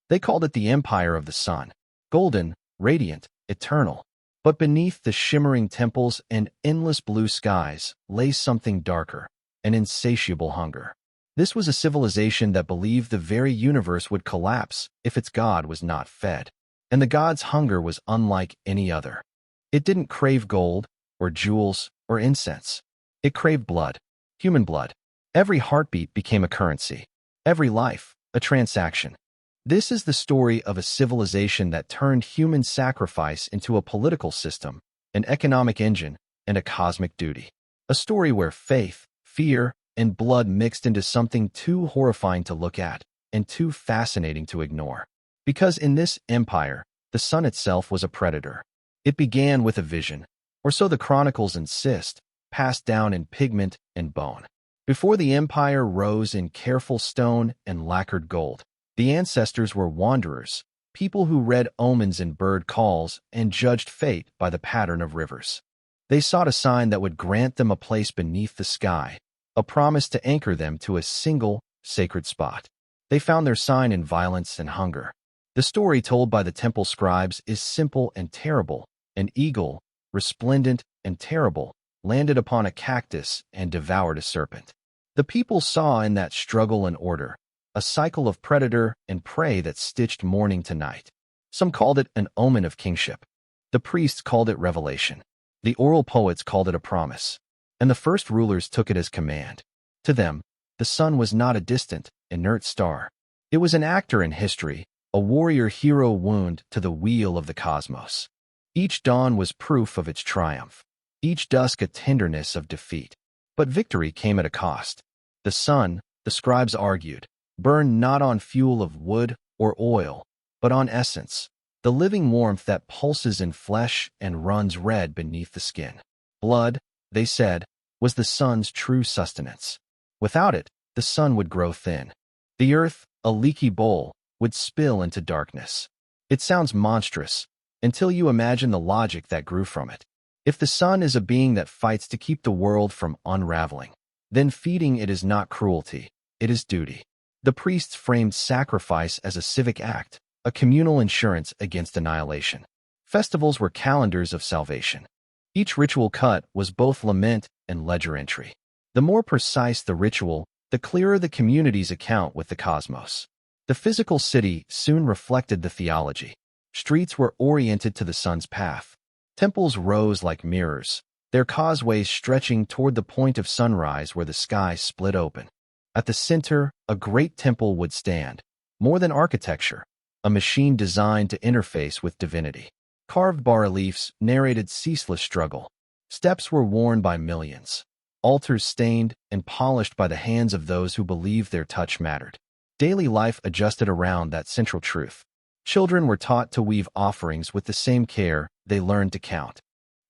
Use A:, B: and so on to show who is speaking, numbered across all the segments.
A: They called it the Empire of the Sun, golden, radiant, eternal. But beneath the shimmering temples and endless blue skies lay something darker, an insatiable hunger. This was a civilization that believed the very universe would collapse if its god was not fed. And the god's hunger was unlike any other. It didn't crave gold, or jewels, or incense. It craved blood, human blood. Every heartbeat became a currency. Every life, a transaction. This is the story of a civilization that turned human sacrifice into a political system, an economic engine, and a cosmic duty. A story where faith, fear, and blood mixed into something too horrifying to look at and too fascinating to ignore. Because in this empire, the sun itself was a predator. It began with a vision, or so the chronicles insist, passed down in pigment and bone. Before the empire rose in careful stone and lacquered gold, the ancestors were wanderers, people who read omens in bird calls and judged fate by the pattern of rivers. They sought a sign that would grant them a place beneath the sky, a promise to anchor them to a single, sacred spot. They found their sign in violence and hunger. The story told by the temple scribes is simple and terrible. An eagle, resplendent and terrible, landed upon a cactus and devoured a serpent. The people saw in that struggle and order, a cycle of predator and prey that stitched morning to night. Some called it an omen of kingship. The priests called it revelation. The oral poets called it a promise. And the first rulers took it as command. To them, the sun was not a distant, inert star. It was an actor in history, a warrior hero wound to the wheel of the cosmos. Each dawn was proof of its triumph, each dusk a tenderness of defeat. But victory came at a cost. The sun, the scribes argued, burned not on fuel of wood or oil, but on essence, the living warmth that pulses in flesh and runs red beneath the skin. Blood, they said, was the sun's true sustenance. Without it, the sun would grow thin. The earth, a leaky bowl, would spill into darkness. It sounds monstrous, until you imagine the logic that grew from it. If the sun is a being that fights to keep the world from unraveling, then feeding it is not cruelty, it is duty. The priests framed sacrifice as a civic act, a communal insurance against annihilation. Festivals were calendars of salvation. Each ritual cut was both lament and ledger entry. The more precise the ritual, the clearer the community's account with the cosmos. The physical city soon reflected the theology. Streets were oriented to the sun's path. Temples rose like mirrors, their causeways stretching toward the point of sunrise where the sky split open. At the center, a great temple would stand. More than architecture, a machine designed to interface with divinity. Carved bas-reliefs narrated ceaseless struggle. Steps were worn by millions. Altars stained and polished by the hands of those who believed their touch mattered. Daily life adjusted around that central truth. Children were taught to weave offerings with the same care they learned to count.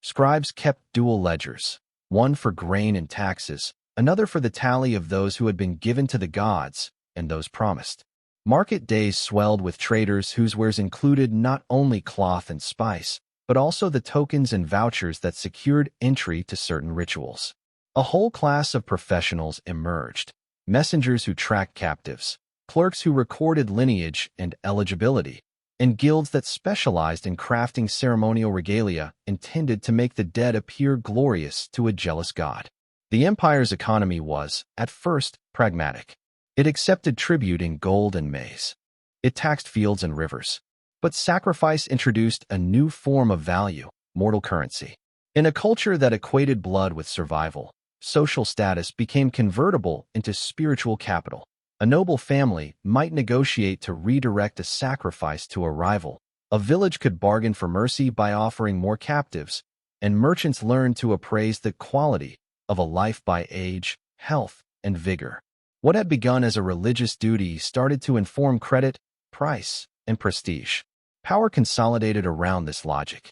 A: Scribes kept dual ledgers, one for grain and taxes, another for the tally of those who had been given to the gods and those promised. Market days swelled with traders whose wares included not only cloth and spice, but also the tokens and vouchers that secured entry to certain rituals. A whole class of professionals emerged: messengers who tracked captives, clerks who recorded lineage and eligibility, and guilds that specialized in crafting ceremonial regalia intended to make the dead appear glorious to a jealous god. The empire's economy was, at first, pragmatic. It accepted tribute in gold and maize. It taxed fields and rivers. But sacrifice introduced a new form of value, mortal currency. In a culture that equated blood with survival, social status became convertible into spiritual capital. A noble family might negotiate to redirect a sacrifice to a rival. A village could bargain for mercy by offering more captives, and merchants learned to appraise the quality of a life by age, health, and vigor. What had begun as a religious duty started to inform credit, price, and prestige. Power consolidated around this logic.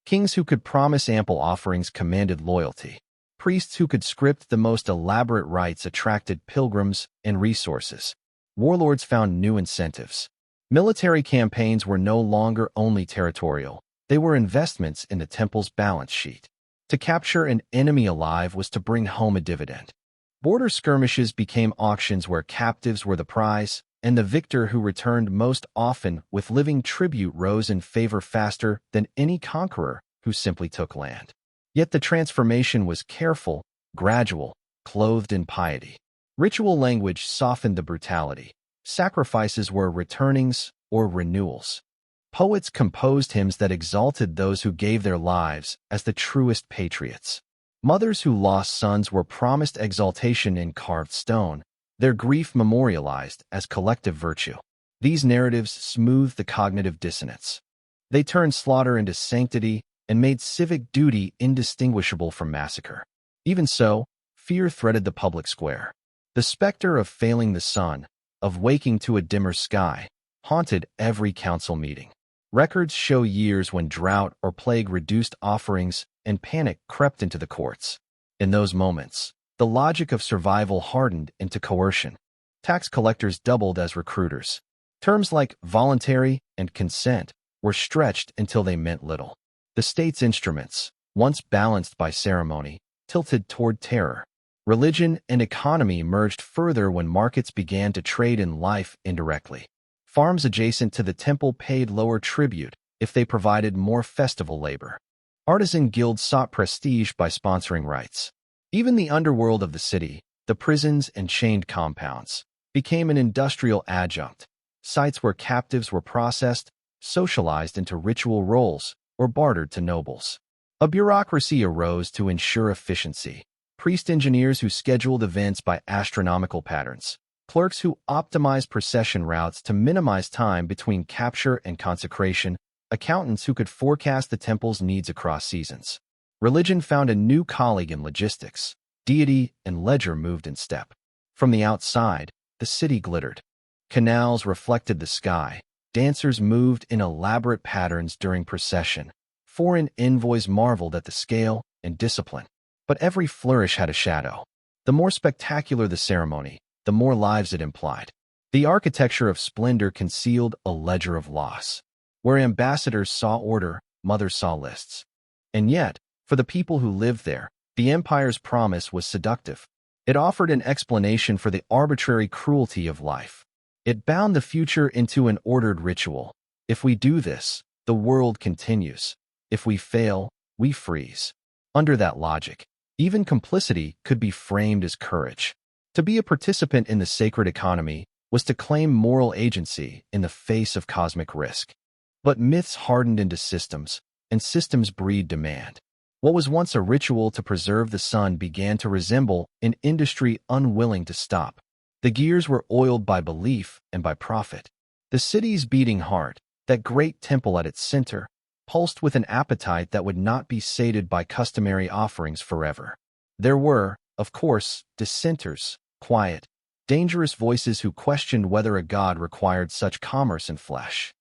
A: Kings who could promise ample offerings commanded loyalty. Priests who could script the most elaborate rites attracted pilgrims and resources. Warlords found new incentives. Military campaigns were no longer only territorial. They were investments in the temple's balance sheet. To capture an enemy alive was to bring home a dividend. Border skirmishes became auctions where captives were the prize, and the victor who returned most often with living tribute rose in favor faster than any conqueror who simply took land. Yet the transformation was careful, gradual, clothed in piety. Ritual language softened the brutality. Sacrifices were returnings or renewals. Poets composed hymns that exalted those who gave their lives as the truest patriots. Mothers who lost sons were promised exaltation in carved stone, their grief memorialized as collective virtue. These narratives smoothed the cognitive dissonance. They turned slaughter into sanctity and made civic duty indistinguishable from massacre. Even so, fear threaded the public square. The specter of failing the sun, of waking to a dimmer sky, haunted every council meeting. Records show years when drought or plague reduced offerings and panic crept into the courts. In those moments, the logic of survival hardened into coercion. Tax collectors doubled as recruiters. Terms like voluntary and consent were stretched until they meant little. The state's instruments, once balanced by ceremony, tilted toward terror. Religion and economy merged further when markets began to trade in life indirectly. Farms adjacent to the temple paid lower tribute if they provided more festival labor. Artisan guilds sought prestige by sponsoring rites. Even the underworld of the city, the prisons and chained compounds, became an industrial adjunct, sites where captives were processed, socialized into ritual roles, or bartered to nobles. A bureaucracy arose to ensure efficiency. Priest engineers who scheduled events by astronomical patterns, clerks who optimized procession routes to minimize time between capture and consecration, accountants who could forecast the temple's needs across seasons. Religion found a new colleague in logistics. Deity and ledger moved in step. From the outside, the city glittered. Canals reflected the sky. Dancers moved in elaborate patterns during procession. Foreign envoys marveled at the scale and discipline. But every flourish had a shadow. The more spectacular the ceremony, the more lives it implied. The architecture of splendor concealed a ledger of loss. Where ambassadors saw order, mothers saw lists. And yet, for the people who lived there, the empire's promise was seductive. It offered an explanation for the arbitrary cruelty of life. It bound the future into an ordered ritual. If we do this, the world continues. If we fail, we freeze. Under that logic, even complicity could be framed as courage. To be a participant in the sacred economy was to claim moral agency in the face of cosmic risk. But myths hardened into systems, and systems breed demand. What was once a ritual to preserve the sun began to resemble an industry unwilling to stop. The gears were oiled by belief and by profit. The city's beating heart, that great temple at its center, pulsed with an appetite that would not be sated by customary offerings forever. There were, of course, dissenters, quiet, dangerous voices who questioned whether a god required such commerce in flesh.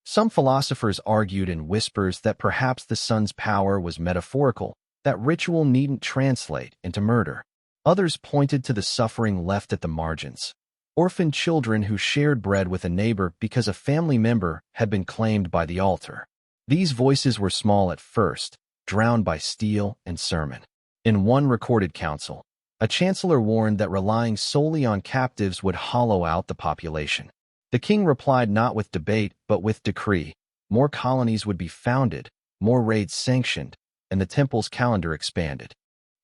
A: Some philosophers argued in whispers that perhaps the sun's power was metaphorical, that ritual needn't translate into murder. Others pointed to the suffering left at the margins. Orphaned children who shared bread with a neighbor because a family member had been claimed by the altar. These voices were small at first, drowned by steel and sermon. In one recorded council, a chancellor warned that relying solely on captives would hollow out the population. The king replied not with debate but with decree. More colonies would be founded, more raids sanctioned, and the temple's calendar expanded.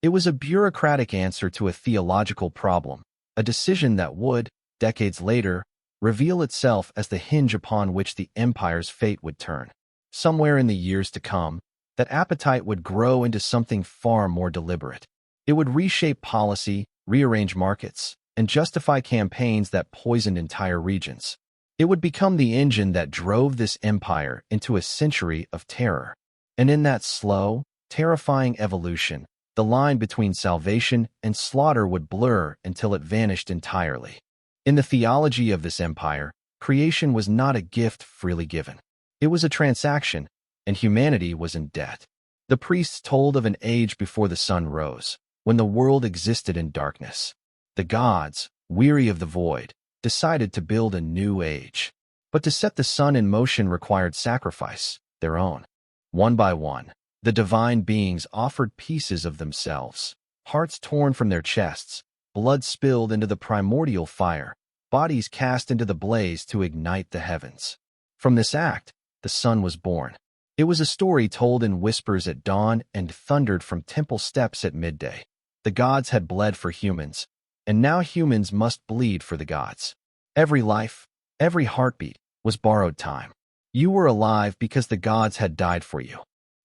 A: It was a bureaucratic answer to a theological problem, a decision that would, decades later, reveal itself as the hinge upon which the empire's fate would turn. Somewhere in the years to come, that appetite would grow into something far more deliberate. It would reshape policy, rearrange markets, and justify campaigns that poisoned entire regions. It would become the engine that drove this empire into a century of terror. And in that slow, terrifying evolution, the line between salvation and slaughter would blur until it vanished entirely. In the theology of this empire, creation was not a gift freely given. It was a transaction, and humanity was in debt. The priests told of an age before the sun rose, when the world existed in darkness. The gods, weary of the void, decided to build a new age. But to set the sun in motion required sacrifice, their own. One by one, the divine beings offered pieces of themselves, hearts torn from their chests, blood spilled into the primordial fire, bodies cast into the blaze to ignite the heavens. From this act, the sun was born. It was a story told in whispers at dawn and thundered from temple steps at midday. The gods had bled for humans, and now humans must bleed for the gods. Every life, every heartbeat, was borrowed time. You were alive because the gods had died for you.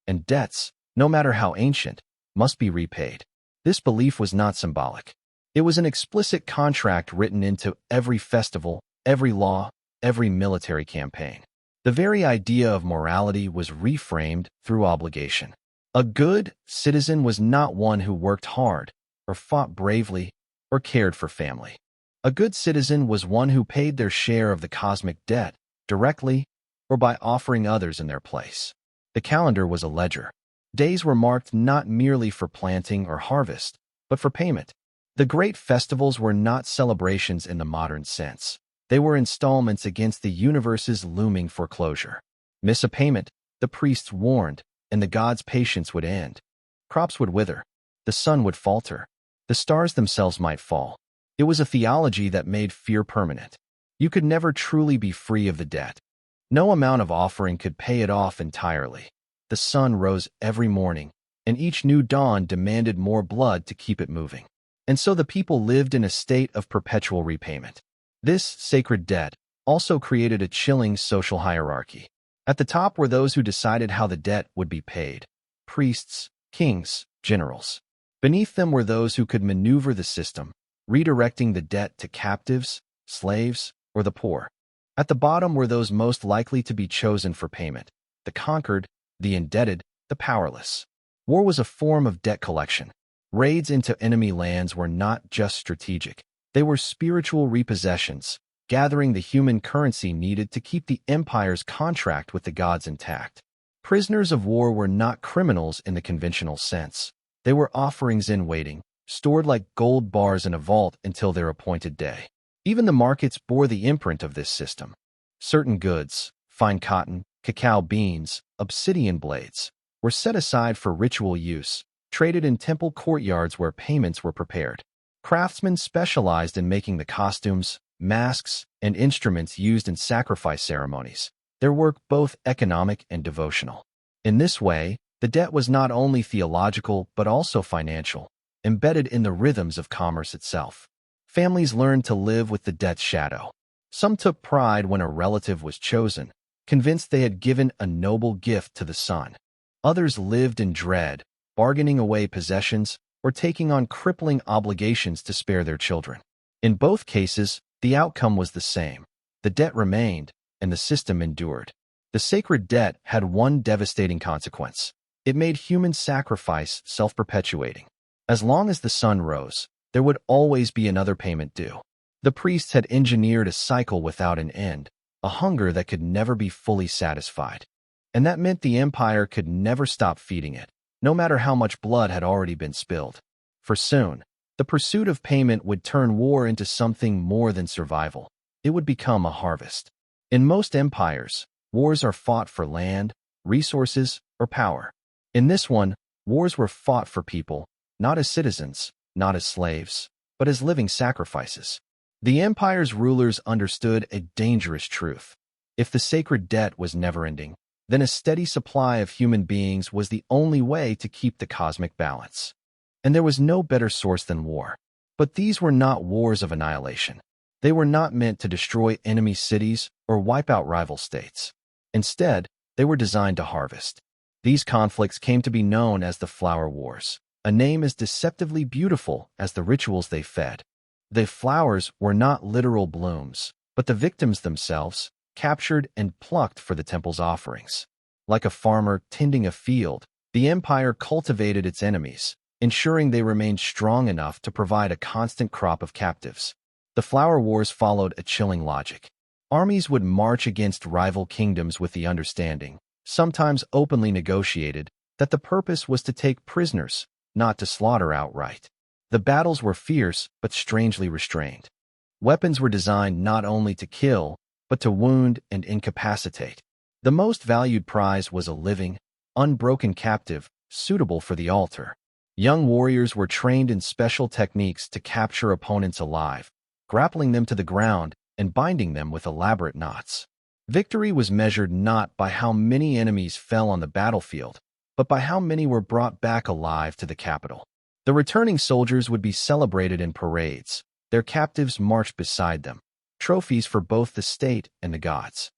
A: And debts, no matter how ancient, must be repaid. This belief was not symbolic. It was an explicit contract written into every festival, every law, every military campaign. The very idea of morality was reframed through obligation. A good citizen was not one who worked hard, or fought bravely, or cared for family. A good citizen was one who paid their share of the cosmic debt, directly or by offering others in their place. The calendar was a ledger. Days were marked not merely for planting or harvest, but for payment. The great festivals were not celebrations in the modern sense. They were installments against the universe's looming foreclosure. Miss a payment, the priests warned, and the gods' patience would end. Crops would wither. The sun would falter. The stars themselves might fall. It was a theology that made fear permanent. You could never truly be free of the debt. No amount of offering could pay it off entirely. The sun rose every morning, and each new dawn demanded more blood to keep it moving. And so the people lived in a state of perpetual repayment. This sacred debt also created a chilling social hierarchy. At the top were those who decided how the debt would be paid: priests, kings, generals. Beneath them were those who could maneuver the system, redirecting the debt to captives, slaves, or the poor. At the bottom were those most likely to be chosen for payment: the conquered, the indebted, the powerless. War was a form of debt collection. Raids into enemy lands were not just strategic. They were spiritual repossessions, gathering the human currency needed to keep the empire's contract with the gods intact. Prisoners of war were not criminals in the conventional sense. They were offerings in waiting, stored like gold bars in a vault until their appointed day. Even the markets bore the imprint of this system. Certain goods, fine cotton, cacao beans, obsidian blades, were set aside for ritual use, traded in temple courtyards where payments were prepared. Craftsmen specialized in making the costumes, masks, and instruments used in sacrifice ceremonies, their work both economic and devotional. In this way, the debt was not only theological but also financial, embedded in the rhythms of commerce itself. Families learned to live with the debt's shadow. Some took pride when a relative was chosen, convinced they had given a noble gift to the sun. Others lived in dread, bargaining away possessions, or taking on crippling obligations to spare their children. In both cases, the outcome was the same. The debt remained, and the system endured. The sacred debt had one devastating consequence. It made human sacrifice self-perpetuating. As long as the sun rose, there would always be another payment due. The priests had engineered a cycle without an end, a hunger that could never be fully satisfied. And that meant the empire could never stop feeding it, no matter how much blood had already been spilled. For soon, the pursuit of payment would turn war into something more than survival. It would become a harvest. In most empires, wars are fought for land, resources, or power. In this one, wars were fought for people, not as citizens, not as slaves, but as living sacrifices. The empire's rulers understood a dangerous truth. If the sacred debt was never-ending, then a steady supply of human beings was the only way to keep the cosmic balance. And there was no better source than war. But these were not wars of annihilation. They were not meant to destroy enemy cities or wipe out rival states. Instead, they were designed to harvest. These conflicts came to be known as the Flower Wars, a name as deceptively beautiful as the rituals they fed. The flowers were not literal blooms, but the victims themselves, captured and plucked for the temple's offerings. Like a farmer tending a field, the empire cultivated its enemies, ensuring they remained strong enough to provide a constant crop of captives. The Flower Wars followed a chilling logic. Armies would march against rival kingdoms with the understanding, sometimes openly negotiated, that the purpose was to take prisoners, not to slaughter outright. The battles were fierce but strangely restrained. Weapons were designed not only to kill, but to wound and incapacitate. The most valued prize was a living, unbroken captive, suitable for the altar. Young warriors were trained in special techniques to capture opponents alive, grappling them to the ground and binding them with elaborate knots. Victory was measured not by how many enemies fell on the battlefield, but by how many were brought back alive to the capital. The returning soldiers would be celebrated in parades, their captives marched beside them, trophies for both the state and the gods.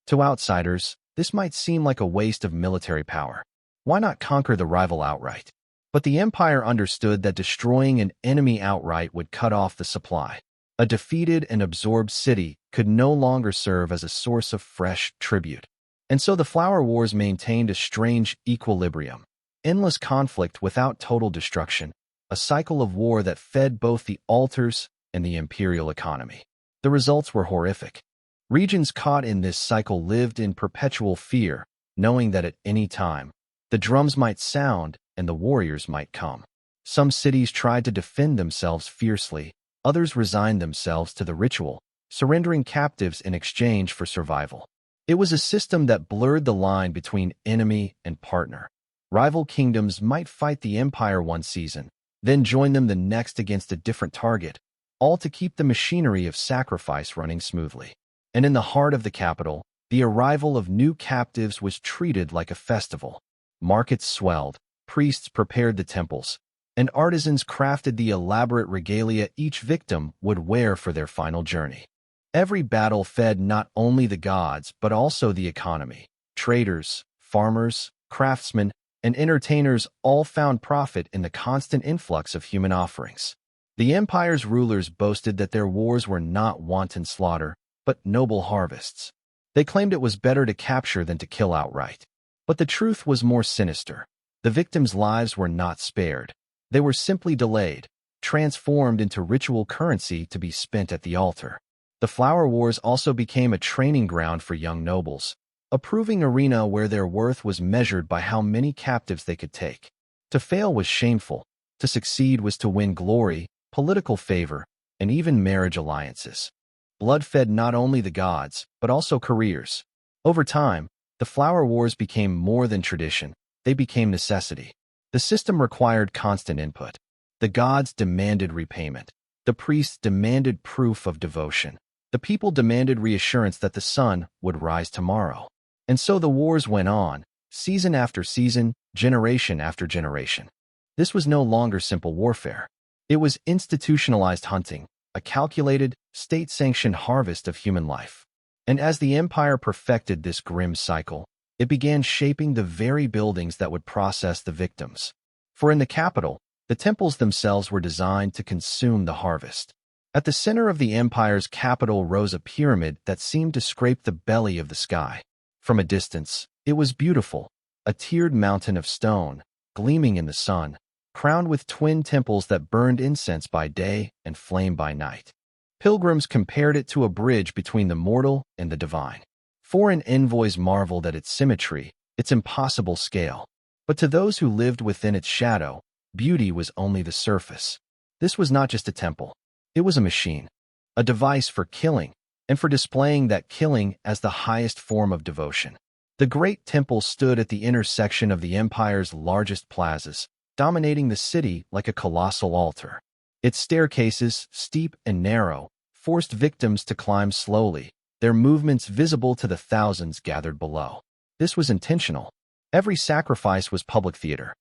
A: To outsiders, this might seem like a waste of military power. Why not conquer the rival outright? But the empire understood that destroying an enemy outright would cut off the supply. A defeated and absorbed city could no longer serve as a source of fresh tribute. And so the Flower Wars maintained a strange equilibrium. Endless conflict without total destruction, a cycle of war that fed both the altars and the imperial economy. The results were horrific. Regions caught in this cycle lived in perpetual fear, knowing that at any time, the drums might sound and the warriors might come. Some cities tried to defend themselves fiercely, others resigned themselves to the ritual, surrendering captives in exchange for survival. It was a system that blurred the line between enemy and partner. Rival kingdoms might fight the empire one season, then join them the next against a different target, all to keep the machinery of sacrifice running smoothly. And in the heart of the capital, the arrival of new captives was treated like a festival. Markets swelled, priests prepared the temples, and artisans crafted the elaborate regalia each victim would wear for their final journey. Every battle fed not only the gods but also the economy. Traders, farmers, craftsmen, and entertainers all found profit in the constant influx of human offerings. The empire's rulers boasted that their wars were not wanton slaughter, but noble harvests. They claimed it was better to capture than to kill outright. But the truth was more sinister. The victims' lives were not spared. They were simply delayed, transformed into ritual currency to be spent at the altar. The Flower Wars also became a training ground for young nobles, a proving arena where their worth was measured by how many captives they could take. To fail was shameful. To succeed was to win glory, political favor, and even marriage alliances. Blood fed not only the gods, but also careers. Over time, the Flower Wars became more than tradition. They became necessity. The system required constant input. The gods demanded repayment. The priests demanded proof of devotion. The people demanded reassurance that the sun would rise tomorrow. And so the wars went on, season after season, generation after generation. This was no longer simple warfare. It was institutionalized hunting, a calculated, state-sanctioned harvest of human life. And as the empire perfected this grim cycle, it began shaping the very buildings that would process the victims. For in the capital, the temples themselves were designed to consume the harvest. At the center of the empire's capital rose a pyramid that seemed to scrape the belly of the sky. From a distance, it was beautiful, a tiered mountain of stone, gleaming in the sun, crowned with twin temples that burned incense by day and flame by night. Pilgrims compared it to a bridge between the mortal and the divine. Foreign envoys marveled at its symmetry, its impossible scale. But to those who lived within its shadow, beauty was only the surface. This was not just a temple. It was a machine, a device for killing, and for displaying that killing as the highest form of devotion. The great temple stood at the intersection of the empire's largest plazas, dominating the city like a colossal altar. Its staircases, steep and narrow, forced victims to climb slowly, their movements visible to the thousands gathered below. This was intentional. Every sacrifice was public theater.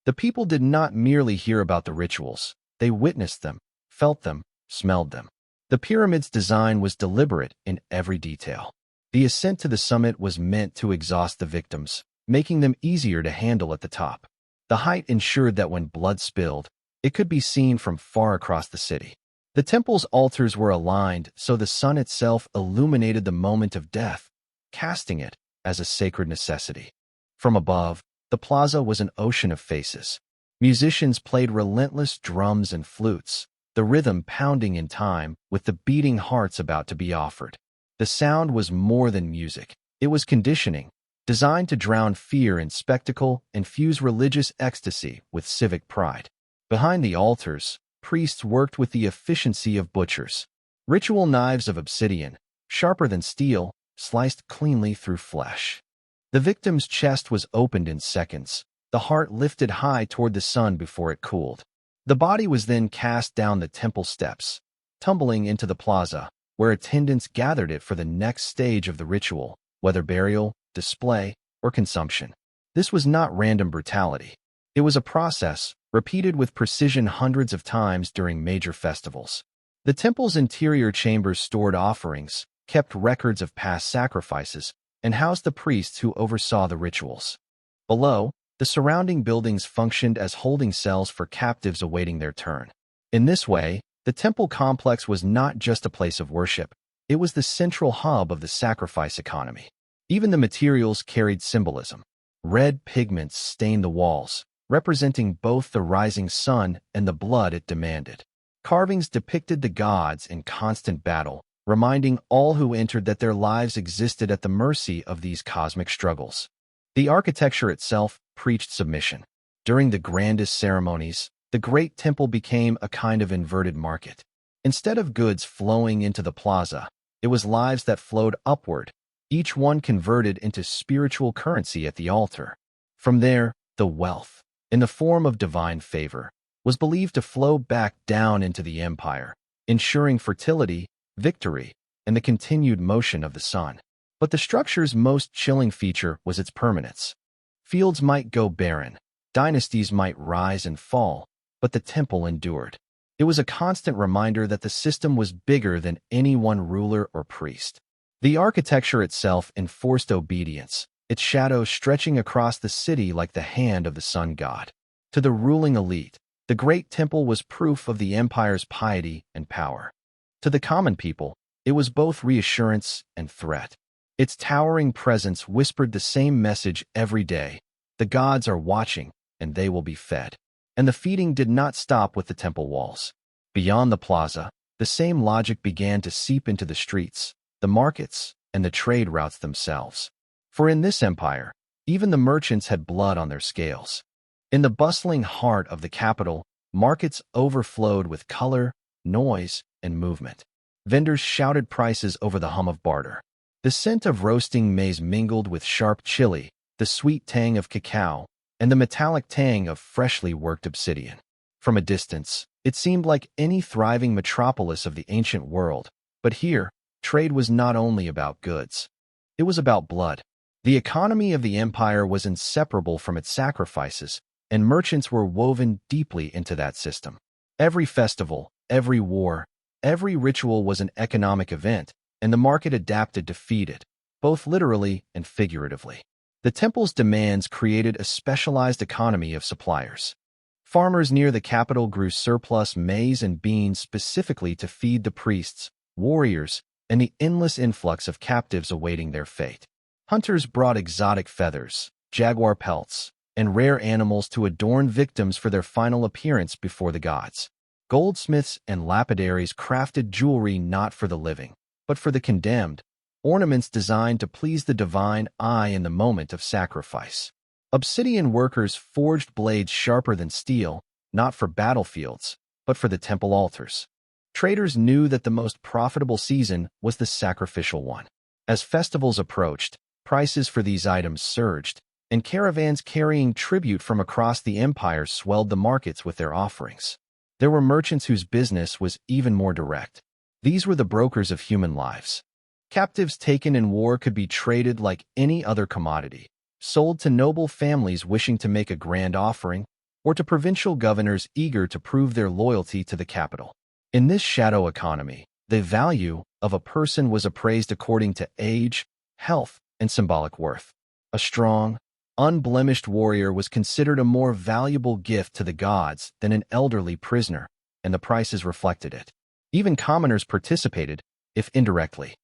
A: The people did not merely hear about the rituals. They witnessed them, felt them, smelled them. The pyramid's design was deliberate in every detail. The ascent to the summit was meant to exhaust the victims, making them easier to handle at the top. The height ensured that when blood spilled, it could be seen from far across the city. The temple's altars were aligned so the sun itself illuminated the moment of death, casting it as a sacred necessity. From above, the plaza was an ocean of faces. Musicians played relentless drums and flutes, the rhythm pounding in time with the beating hearts about to be offered. The sound was more than music. It was conditioning, designed to drown fear in spectacle and fuse religious ecstasy with civic pride. Behind the altars, priests worked with the efficiency of butchers. Ritual knives of obsidian, sharper than steel, sliced cleanly through flesh. The victim's chest was opened in seconds, the heart lifted high toward the sun before it cooled. The body was then cast down the temple steps, tumbling into the plaza, where attendants gathered it for the next stage of the ritual, whether burial, display, or consumption. This was not random brutality. It was a process, repeated with precision hundreds of times during major festivals. The temple's interior chambers stored offerings, kept records of past sacrifices, and housed the priests who oversaw the rituals. Below, the surrounding buildings functioned as holding cells for captives awaiting their turn. In this way, the temple complex was not just a place of worship, it was the central hub of the sacrifice economy. Even the materials carried symbolism. Red pigments stained the walls, representing both the rising sun and the blood it demanded. Carvings depicted the gods in constant battle, reminding all who entered that their lives existed at the mercy of these cosmic struggles. The architecture itself preached submission. During the grandest ceremonies, the great temple became a kind of inverted market. Instead of goods flowing into the plaza, it was lives that flowed upward, each one converted into spiritual currency at the altar. From there, the wealth, in the form of divine favor, was believed to flow back down into the empire, ensuring fertility, victory, and the continued motion of the sun. But the structure's most chilling feature was its permanence. Fields might go barren, dynasties might rise and fall, but the temple endured. It was a constant reminder that the system was bigger than any one ruler or priest. The architecture itself enforced obedience, its shadows stretching across the city like the hand of the sun god. To the ruling elite, the great temple was proof of the empire's piety and power. To the common people, it was both reassurance and threat. Its towering presence whispered the same message every day: the gods are watching, and they will be fed. And the feeding did not stop with the temple walls. Beyond the plaza, the same logic began to seep into the streets, the markets, and the trade routes themselves. For in this empire, even the merchants had blood on their scales. In the bustling heart of the capital, markets overflowed with color, noise, and movement. Vendors shouted prices over the hum of barter. The scent of roasting maize mingled with sharp chili, the sweet tang of cacao, and the metallic tang of freshly worked obsidian. From a distance, it seemed like any thriving metropolis of the ancient world, but here, trade was not only about goods. It was about blood. The economy of the empire was inseparable from its sacrifices, and merchants were woven deeply into that system. Every festival, every war, every ritual was an economic event, and the market adapted to feed it, both literally and figuratively. The temple's demands created a specialized economy of suppliers. Farmers near the capital grew surplus maize and beans specifically to feed the priests, warriors, and the endless influx of captives awaiting their fate. Hunters brought exotic feathers, jaguar pelts, and rare animals to adorn victims for their final appearance before the gods. Goldsmiths and lapidaries crafted jewelry not for the living, but for the condemned, ornaments designed to please the divine eye in the moment of sacrifice. Obsidian workers forged blades sharper than steel, not for battlefields, but for the temple altars. Traders knew that the most profitable season was the sacrificial one. As festivals approached, prices for these items surged, and caravans carrying tribute from across the empire swelled the markets with their offerings. There were merchants whose business was even more direct. These were the brokers of human lives. Captives taken in war could be traded like any other commodity, sold to noble families wishing to make a grand offering, or to provincial governors eager to prove their loyalty to the capital. In this shadow economy, the value of a person was appraised according to age, health, and symbolic worth. A strong, unblemished warrior was considered a more valuable gift to the gods than an elderly prisoner, and the prices reflected it. Even commoners participated, if indirectly.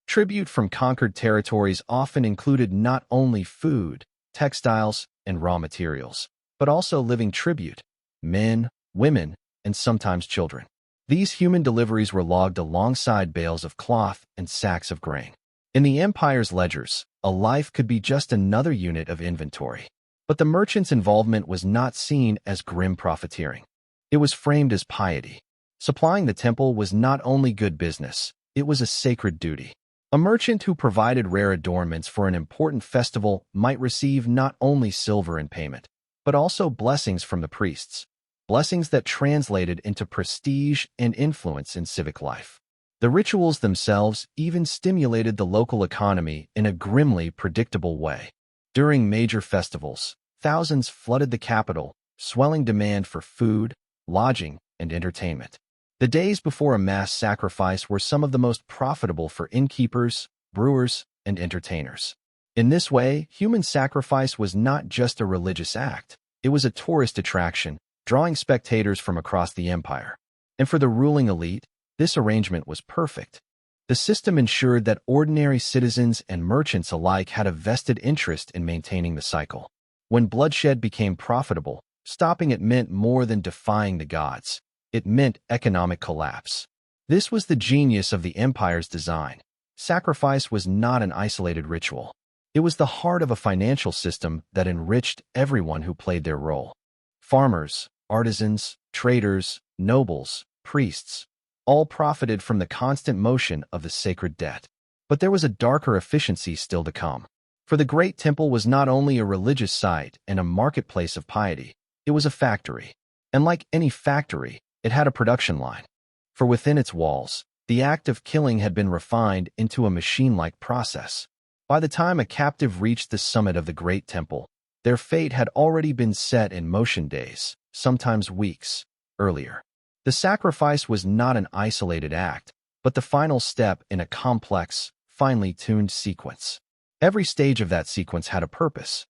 A: Tribute from conquered territories often included not only food, textiles, and raw materials, but also living tribute: men, women, and sometimes children. These human deliveries were logged alongside bales of cloth and sacks of grain. In the empire's ledgers, a life could be just another unit of inventory. But the merchant's involvement was not seen as grim profiteering. It was framed as piety. Supplying the temple was not only good business, it was a sacred duty. A merchant who provided rare adornments for an important festival might receive not only silver in payment, but also blessings from the priests. blessings that translated into prestige and influence in civic life. The rituals themselves even stimulated the local economy in a grimly predictable way. During major festivals, thousands flooded the capital, swelling demand for food, lodging, and entertainment. The days before a mass sacrifice were some of the most profitable for innkeepers, brewers, and entertainers. In this way, human sacrifice was not just a religious act. It was a tourist attraction, drawing spectators from across the empire. And for the ruling elite, this arrangement was perfect. The system ensured that ordinary citizens and merchants alike had a vested interest in maintaining the cycle. When bloodshed became profitable, stopping it meant more than defying the gods. It meant economic collapse. This was the genius of the empire's design. Sacrifice was not an isolated ritual. It was the heart of a financial system that enriched everyone who played their role. Farmers, artisans, traders, nobles, priests, all profited from the constant motion of the sacred debt. But there was a darker efficiency still to come. For the great temple was not only a religious site and a marketplace of piety, it was a factory. And like any factory, it had a production line. For within its walls, the act of killing had been refined into a machine-like process. By the time a captive reached the summit of the great temple, their fate had already been set in motion days, sometimes weeks, earlier. The sacrifice was not an isolated act, but the final step in a complex, finely tuned sequence. Every stage of that sequence had a purpose.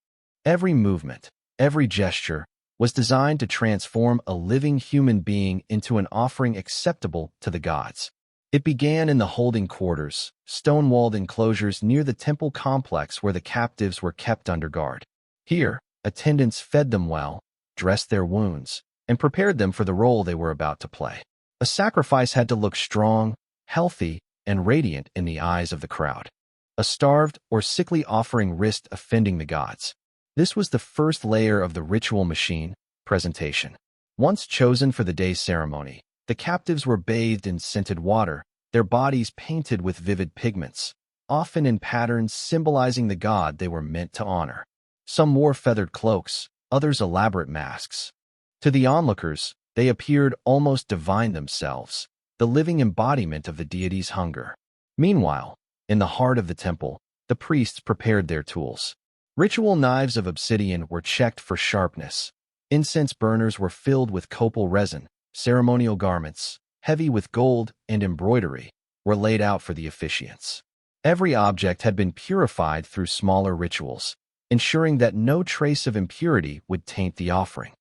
A: Every movement, every gesture, was designed to transform a living human being into an offering acceptable to the gods. It began in the holding quarters, stone-walled enclosures near the temple complex where the captives were kept under guard. Here, attendants fed them well, dressed their wounds, and prepared them for the role they were about to play. A sacrifice had to look strong, healthy, and radiant in the eyes of the crowd. A starved or sickly offering risked offending the gods. This was the first layer of the ritual machine, presentation. Once chosen for the day's ceremony, the captives were bathed in scented water, their bodies painted with vivid pigments, often in patterns symbolizing the god they were meant to honor. Some wore feathered cloaks, others elaborate masks. To the onlookers, they appeared almost divine themselves, the living embodiment of the deity's hunger. Meanwhile, in the heart of the temple, the priests prepared their tools. Ritual knives of obsidian were checked for sharpness. Incense burners were filled with copal resin. Ceremonial garments, heavy with gold and embroidery, were laid out for the officiants. Every object had been purified through smaller rituals, ensuring that no trace of impurity would taint the offering.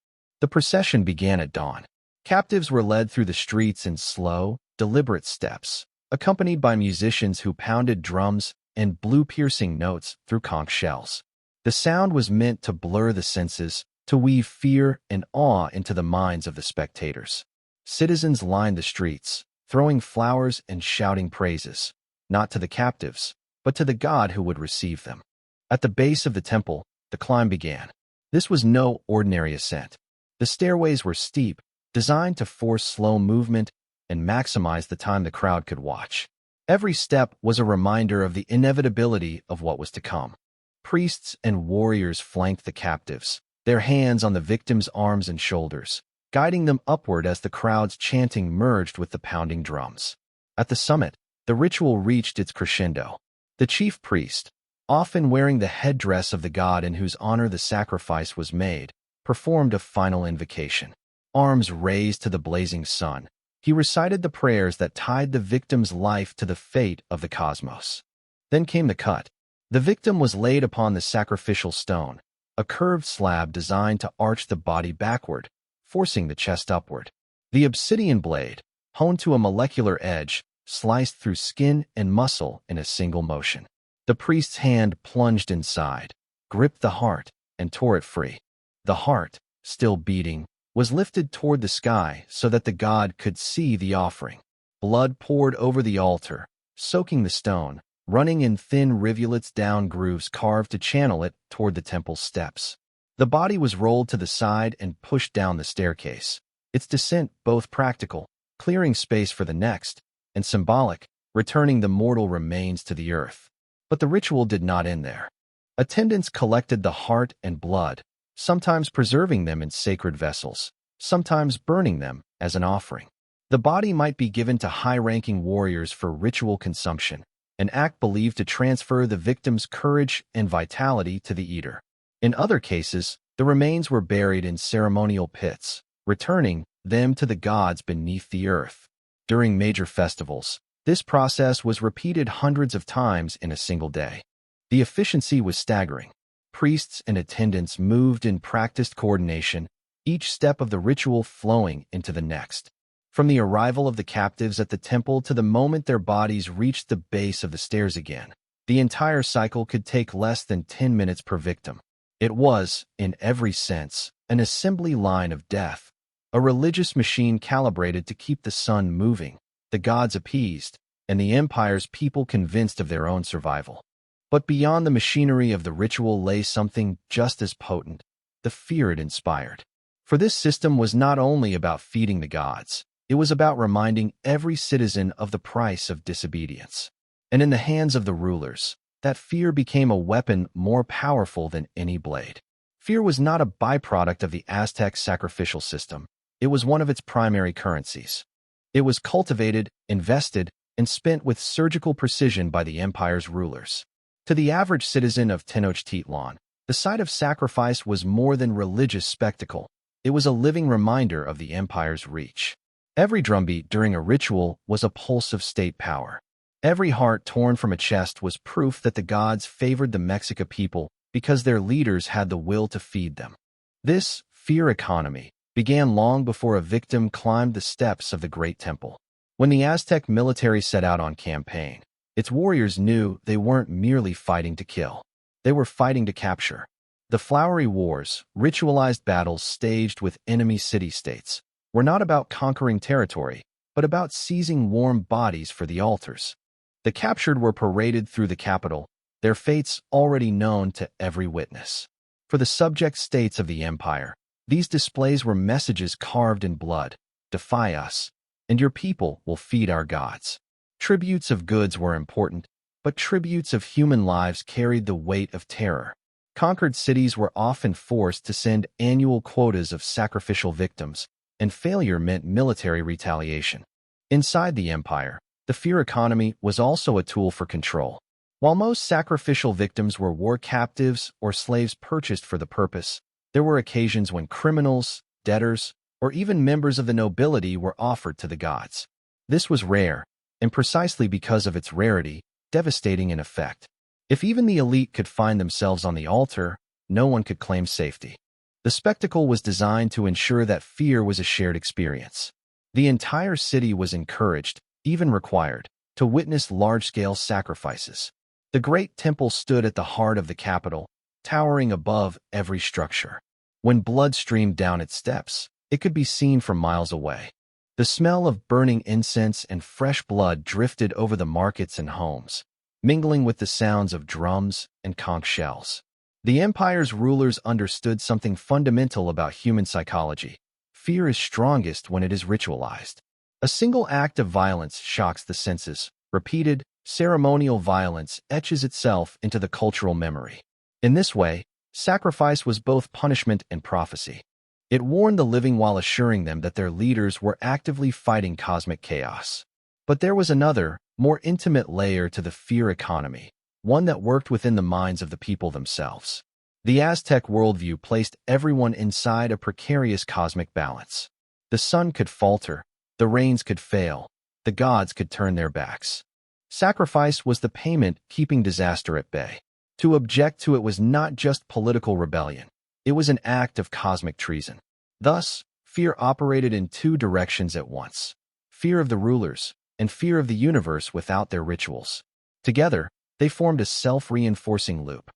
A: The procession began at dawn. Captives were led through the streets in slow, deliberate steps, accompanied by musicians who pounded drums and blew piercing notes through conch shells. The sound was meant to blur the senses, to weave fear and awe into the minds of the spectators. Citizens lined the streets, throwing flowers and shouting praises, not to the captives, but to the god who would receive them. At the base of the temple, the climb began. This was no ordinary ascent. The stairways were steep, designed to force slow movement and maximize the time the crowd could watch. Every step was a reminder of the inevitability of what was to come. Priests and warriors flanked the captives, their hands on the victims' arms and shoulders, guiding them upward as the crowd's chanting merged with the pounding drums. At the summit, the ritual reached its crescendo. The chief priest, often wearing the headdress of the god in whose honor the sacrifice was made, performed a final invocation. Arms raised to the blazing sun, he recited the prayers that tied the victim's life to the fate of the cosmos. Then came the cut. The victim was laid upon the sacrificial stone, a curved slab designed to arch the body backward, forcing the chest upward. The obsidian blade, honed to a molecular edge, sliced through skin and muscle in a single motion. The priest's hand plunged inside, gripped the heart, and tore it free. The heart, still beating, was lifted toward the sky so that the god could see the offering. Blood poured over the altar, soaking the stone, running in thin rivulets down grooves carved to channel it toward the temple's steps. The body was rolled to the side and pushed down the staircase, its descent both practical, clearing space for the next, and symbolic, returning the mortal remains to the earth. But the ritual did not end there. Attendants collected the heart and blood, sometimes preserving them in sacred vessels. sometimes burning them as an offering. The body might be given to high-ranking warriors for ritual consumption, an act believed to transfer the victim's courage and vitality to the eater. In other cases, the remains were buried in ceremonial pits, returning them to the gods beneath the earth. During major festivals, this process was repeated hundreds of times in a single day. The efficiency was staggering. Priests and attendants moved in practiced coordination, each step of the ritual flowing into the next. From the arrival of the captives at the temple to the moment their bodies reached the base of the stairs again, the entire cycle could take less than 10 minutes per victim. It was, in every sense, an assembly line of death, a religious machine calibrated to keep the sun moving, the gods appeased, and the empire's people convinced of their own survival. But beyond the machinery of the ritual lay something just as potent, the fear it inspired. For this system was not only about feeding the gods, it was about reminding every citizen of the price of disobedience. And in the hands of the rulers, that fear became a weapon more powerful than any blade. Fear was not a byproduct of the Aztec sacrificial system. It was one of its primary currencies. It was cultivated, invested, and spent with surgical precision by the empire's rulers. To the average citizen of Tenochtitlan, the sight of sacrifice was more than religious spectacle. It was a living reminder of the empire's reach. Every drumbeat during a ritual was a pulse of state power. Every heart torn from a chest was proof that the gods favored the Mexica people because their leaders had the will to feed them. This fear economy began long before a victim climbed the steps of the Great Temple. When the Aztec military set out on campaign, its warriors knew they weren't merely fighting to kill. They were fighting to capture. The flowery wars, ritualized battles staged with enemy city-states, were not about conquering territory, but about seizing warm bodies for the altars. The captured were paraded through the capital, their fates already known to every witness. For the subject states of the empire, these displays were messages carved in blood: defy us, and your people will feed our gods. Tributes of goods were important, but tributes of human lives carried the weight of terror. Conquered cities were often forced to send annual quotas of sacrificial victims, and failure meant military retaliation. Inside the empire, the fear economy was also a tool for control. While most sacrificial victims were war captives or slaves purchased for the purpose, there were occasions when criminals, debtors, or even members of the nobility were offered to the gods. This was rare, and precisely because of its rarity, devastating in effect. If even the elite could find themselves on the altar, no one could claim safety. The spectacle was designed to ensure that fear was a shared experience. The entire city was encouraged, even required, to witness large-scale sacrifices. The great temple stood at the heart of the capital, towering above every structure. When blood streamed down its steps, it could be seen from miles away. The smell of burning incense and fresh blood drifted over the markets and homes, mingling with the sounds of drums and conch shells. The empire's rulers understood something fundamental about human psychology. Fear is strongest when it is ritualized. A single act of violence shocks the senses. Repeated, ceremonial violence etches itself into the cultural memory. In this way, sacrifice was both punishment and prophecy. It warned the living while assuring them that their leaders were actively fighting cosmic chaos. But there was another, more intimate layer to the fear economy, one that worked within the minds of the people themselves. The Aztec worldview placed everyone inside a precarious cosmic balance. The sun could falter, the rains could fail, the gods could turn their backs. Sacrifice was the payment keeping disaster at bay. To object to it was not just political rebellion. It was an act of cosmic treason. Thus, fear operated in two directions at once: fear of the rulers and fear of the universe without their rituals. Together, they formed a self-reinforcing loop.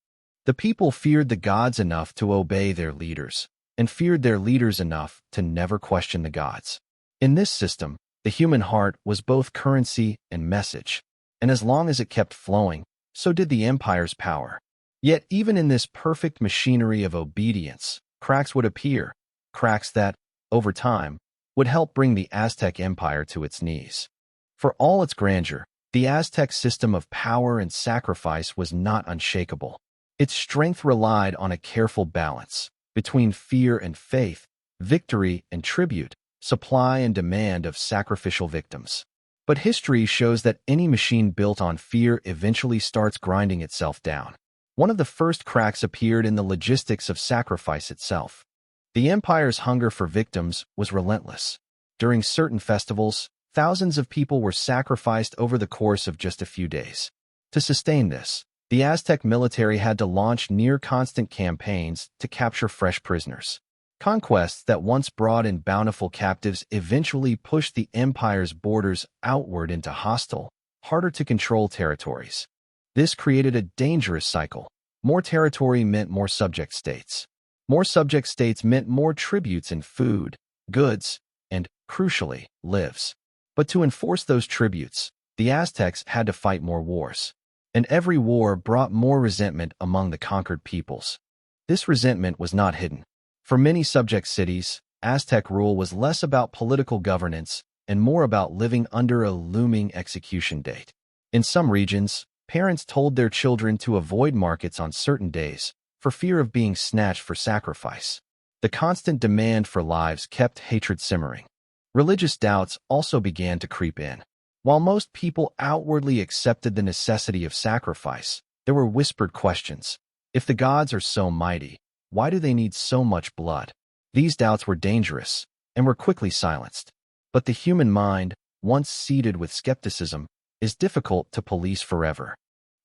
A: The people feared the gods enough to obey their leaders, and feared their leaders enough to never question the gods. In this system, the human heart was both currency and message, and as long as it kept flowing, so did the empire's power. Yet even in this perfect machinery of obedience, cracks would appear, cracks that, over time, would help bring the Aztec Empire to its knees. For all its grandeur, the Aztec system of power and sacrifice was not unshakable. Its strength relied on a careful balance between fear and faith, victory and tribute, supply and demand of sacrificial victims. But history shows that any machine built on fear eventually starts grinding itself down. One of the first cracks appeared in the logistics of sacrifice itself. The empire's hunger for victims was relentless. During certain festivals, thousands of people were sacrificed over the course of just a few days. To sustain this, the Aztec military had to launch near-constant campaigns to capture fresh prisoners. Conquests that once brought in bountiful captives eventually pushed the empire's borders outward into hostile, harder-to-control territories. This created a dangerous cycle. More territory meant more subject states. More subject states meant more tributes in food, goods, and, crucially, lives. But to enforce those tributes, the Aztecs had to fight more wars. And every war brought more resentment among the conquered peoples. This resentment was not hidden. For many subject cities, Aztec rule was less about political governance and more about living under a looming execution date. In some regions, parents told their children to avoid markets on certain days for fear of being snatched for sacrifice. The constant demand for lives kept hatred simmering. Religious doubts also began to creep in. While most people outwardly accepted the necessity of sacrifice, there were whispered questions. If the gods are so mighty, why do they need so much blood? These doubts were dangerous and were quickly silenced. But the human mind, once seeded with skepticism, is difficult to police forever.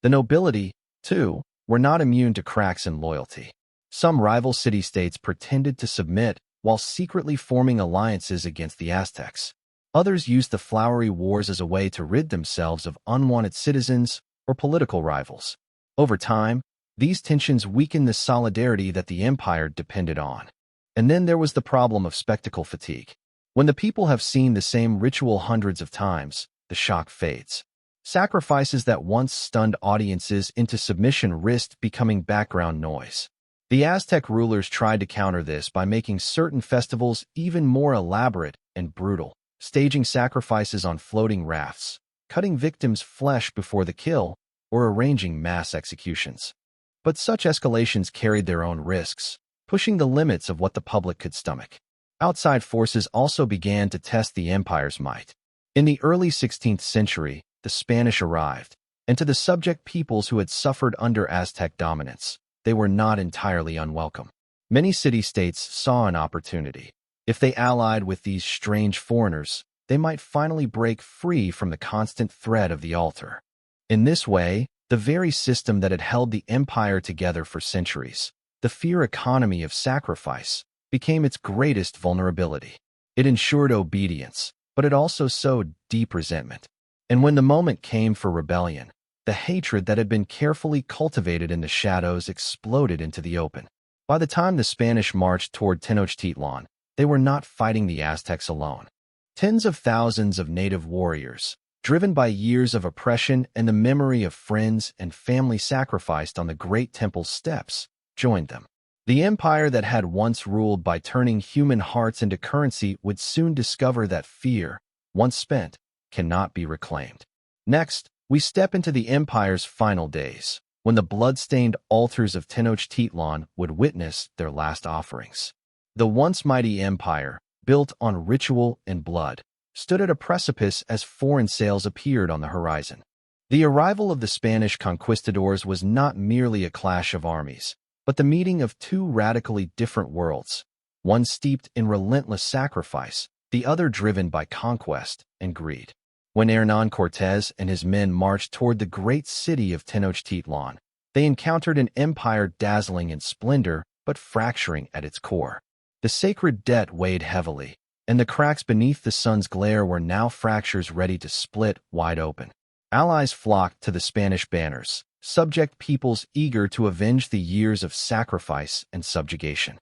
A: The nobility, too, were not immune to cracks in loyalty. Some rival city-states pretended to submit while secretly forming alliances against the Aztecs. Others used the flowery wars as a way to rid themselves of unwanted citizens or political rivals. Over time, these tensions weakened the solidarity that the empire depended on. And then there was the problem of spectacle fatigue. When the people have seen the same ritual hundreds of times, the shock fades. Sacrifices that once stunned audiences into submission risked becoming background noise. The Aztec rulers tried to counter this by making certain festivals even more elaborate and brutal, staging sacrifices on floating rafts, cutting victims' flesh before the kill, or arranging mass executions. But such escalations carried their own risks, pushing the limits of what the public could stomach. Outside forces also began to test the empire's might. In the early 16th century, the Spanish arrived, and to the subject peoples who had suffered under Aztec dominance, they were not entirely unwelcome. Many city-states saw an opportunity. If they allied with these strange foreigners, they might finally break free from the constant threat of the altar. In this way, the very system that had held the empire together for centuries, the fear economy of sacrifice, became its greatest vulnerability. It ensured obedience, but it also sowed deep resentment. And when the moment came for rebellion, the hatred that had been carefully cultivated in the shadows exploded into the open. By the time the Spanish marched toward Tenochtitlan, they were not fighting the Aztecs alone. Tens of thousands of native warriors, driven by years of oppression and the memory of friends and family sacrificed on the great temple's steps, joined them. The empire that had once ruled by turning human hearts into currency would soon discover that fear, once spent, cannot be reclaimed. Next, we step into the empire's final days, when the blood-stained altars of Tenochtitlan would witness their last offerings. The once mighty empire, built on ritual and blood, stood at a precipice as foreign sails appeared on the horizon. The arrival of the Spanish conquistadors was not merely a clash of armies, but the meeting of two radically different worlds, one steeped in relentless sacrifice, the other driven by conquest and greed. When Hernán Cortés and his men marched toward the great city of Tenochtitlan, they encountered an empire dazzling in splendor but fracturing at its core. The sacred debt weighed heavily, and the cracks beneath the sun's glare were now fractures ready to split wide open. Allies flocked to the Spanish banners, subject peoples eager to avenge the years of sacrifice and subjugation.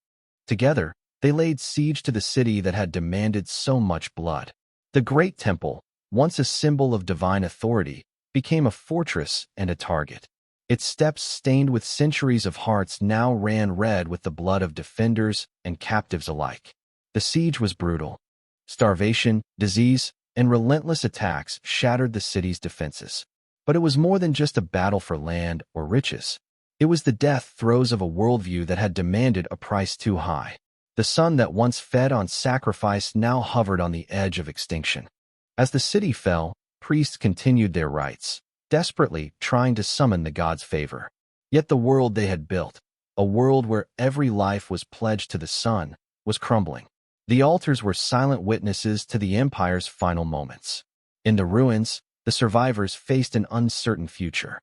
A: Together, they laid siege to the city that had demanded so much blood. The Great Temple, once a symbol of divine authority, became a fortress and a target. Its steps stained with centuries of hearts now ran red with the blood of defenders and captives alike. The siege was brutal. Starvation, disease, and relentless attacks shattered the city's defenses. But it was more than just a battle for land or riches. It was the death throes of a worldview that had demanded a price too high. The sun that once fed on sacrifice now hovered on the edge of extinction. As the city fell, priests continued their rites, desperately trying to summon the gods' favor. Yet the world they had built, a world where every life was pledged to the sun, was crumbling. The altars were silent witnesses to the empire's final moments. In the ruins, the survivors faced an uncertain future.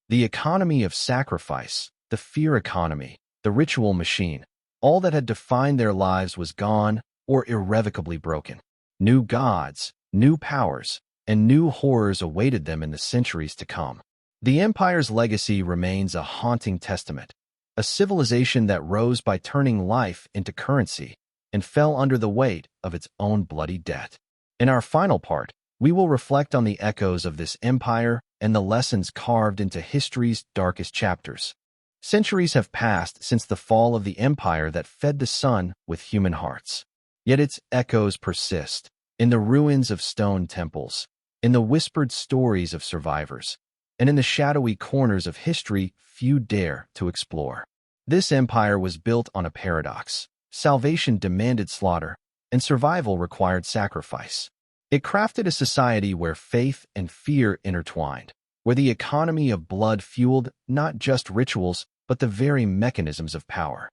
A: The economy of sacrifice, the fear economy, the ritual machine, all that had defined their lives was gone or irrevocably broken. New gods, new powers, and new horrors awaited them in the centuries to come. The empire's legacy remains a haunting testament, a civilization that rose by turning life into currency and fell under the weight of its own bloody debt. In our final part, we will reflect on the echoes of this empire and the lessons carved into history's darkest chapters. Centuries have passed since the fall of the empire that fed the sun with human hearts. Yet its echoes persist, in the ruins of stone temples, in the whispered stories of survivors, and in the shadowy corners of history few dare to explore. This empire was built on a paradox. Salvation demanded slaughter, and survival required sacrifice. It crafted a society where faith and fear intertwined, where the economy of blood fueled not just rituals, but the very mechanisms of power.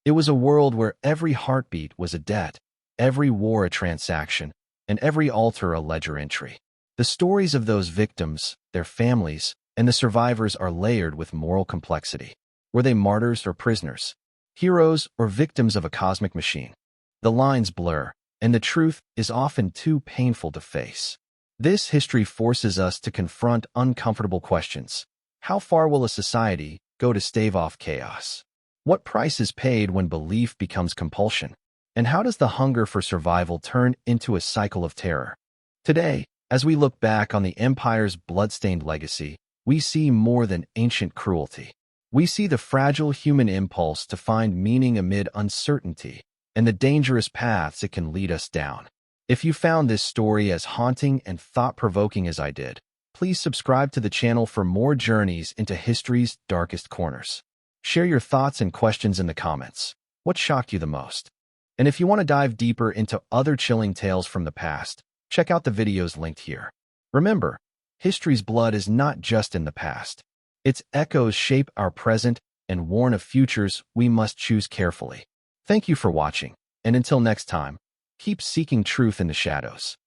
A: It was a world where every heartbeat was a debt, every war a transaction, and every altar a ledger entry. The stories of those victims, their families, and the survivors are layered with moral complexity. Were they martyrs or prisoners? Heroes or victims of a cosmic machine? The lines blur, and the truth is often too painful to face. This history forces us to confront uncomfortable questions. How far will a society go to stave off chaos? What price is paid when belief becomes compulsion? And how does the hunger for survival turn into a cycle of terror? Today, as we look back on the empire's bloodstained legacy, we see more than ancient cruelty. We see the fragile human impulse to find meaning amid uncertainty and the dangerous paths it can lead us down. If you found this story as haunting and thought-provoking as I did, please subscribe to the channel for more journeys into history's darkest corners. Share your thoughts and questions in the comments. What shocked you the most? And if you want to dive deeper into other chilling tales from the past, check out the videos linked here. Remember, history's blood is not just in the past. Its echoes shape our present and warn of futures we must choose carefully. Thank you for watching, and until next time, keep seeking truth in the shadows.